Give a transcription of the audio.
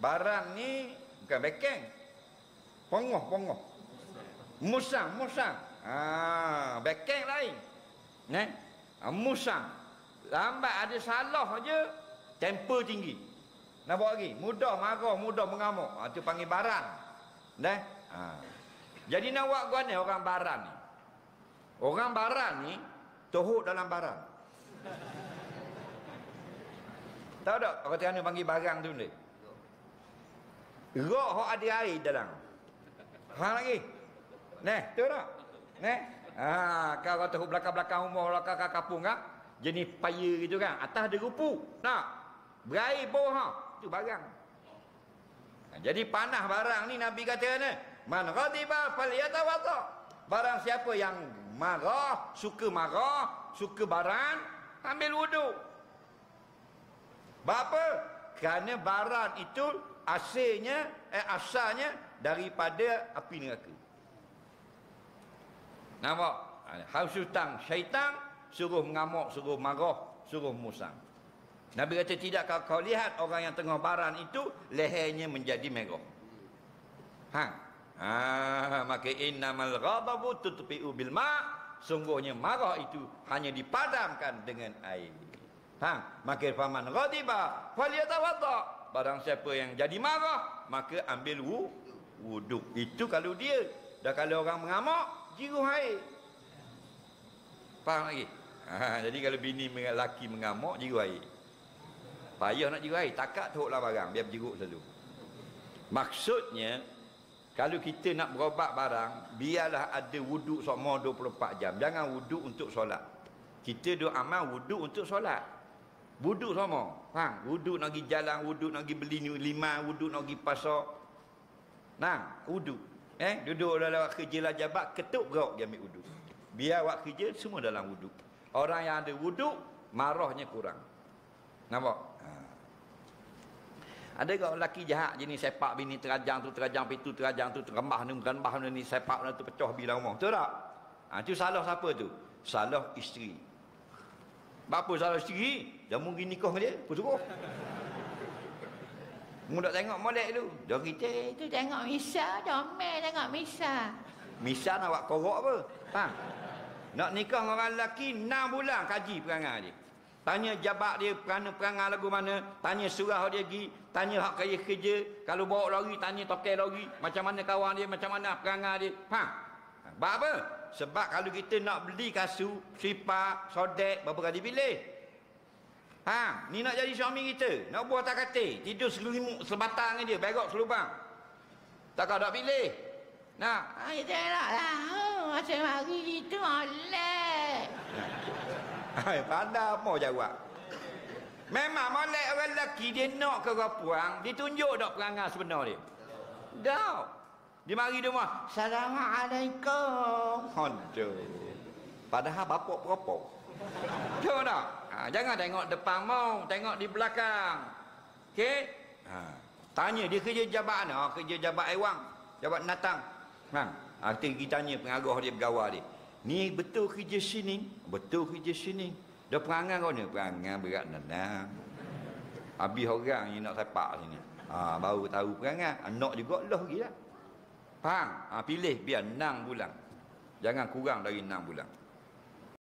Barang ni bukan bekeng. Pongoh. Musang. Bekeng lain. Musang. Lambat ada salah aja, temper tinggi. Nak buat lagi, mudah marah, mudah mengamuk. Itu panggil barang. Jadi nak buat guna orang barang ni. Orang barang ni tohut dalam barang. Tahu tak orang Terengganu panggil barang tu ni? Rok hok ada air dalam. Hang lagi. Tahu tak? Kau kata belakang-belakang rumah, belakang kampung kan? Jenis paya gitu kan, atas ada rupu. Nak berair bawah, itu barang. Jadi panah barang ni Nabi kata ni, man ghadiba falyatawadda. Barang siapa yang marah, suka barang, ambil wudu. Apa? Kerana barang itu asalnya daripada api neraka. Nampak? Hausutang syaitan, suruh mengamuk, suruh marah, suruh musang. Nabi kata, tidakkah kau lihat orang yang tengah baran itu lehernya menjadi merah. Maka innamal ghadabu tutfi'u bil ma', sungguhnya marah itu hanya dipadamkan dengan air. Maka faman ghadiba falyatawadda. Barang siapa yang jadi marah, maka ambil wuduk. Itu kalau dia. Dah kalau orang mengamuk, jiruh air. Faham lagi? Jadi kalau bini lelaki mengamuk, jiruh air. Payah nak jiruh air, takat teruklah barang, biar berjeruk selalu. Maksudnya, kalau kita nak berobat barang, biarlah ada wuduk semua 24 jam. Jangan wuduk untuk solat. Kita duk amal wuduk untuk solat. Wuduk semua. Wuduk nak pergi jalan, wuduk nak pergi beli lima, wuduk nak pergi pasar. Wuduk. Duduk dalam kerja lah jabat, ketuk berok dia ambil wuduk. Biar awak kerja semua dalam wuduk. Orang yang ada wuduk, marahnya kurang. Nampak? Ada kau lelaki jahat jenis sepak bini terajang pitu terajang tu rembah ni sepak tu pecah bila rumah. Betul tak? Itu salah siapa tu? Salah isteri. Apa salah isteri? Dia mungkin nikah dengan dia, apa suruh? Mu tak tengok molek tu. Dia kita tu tengok Misa, comel tengok Misa. Misa nak buat korok apa? Nak nikah dengan orang lelaki 6 bulan kaji perangai dia. Tanya jabat dia perangai lagu mana, tanya surah dia pergi, tanya hak kaya kerja, kalau bawa lori tanya tokai lori, macam mana kawan dia, macam mana perangai dia. Sebab apa? Sebab kalau kita nak beli kasut, sifat, sodek, berapa kali pilih? Ni nak jadi suami kita, nak buat tak kata, tidur sebatang dengan dia, berok selubang. Takkan tak pilih? Kita nak tahu macam hari itu molek. Pandai apa jawab. Memang molek orang lelaki dia nak ke orang puang, dia tunjuk tak perangai sebenar dia. Tak. Dia mari dia mah, Assalamualaikum. Aduh. Padahal bapak peropok. Tahu tak? Jangan tengok depan mau, tengok di belakang. Okey? Tanya dia kerja jabat mana? Kerja jabat Aiwang, jabat Natang. Kita tanya pengarah dia, pegawai dia. Ni betul kerja sini? Betul kerja sini. Dia perangai kau ni? Perangai berat nanang. Habis orang yang nak sepak sini. Baru tahu perangai. Anak juga lah lagi lah. Faham? Pilih biar 6 bulan. Jangan kurang dari 6 bulan.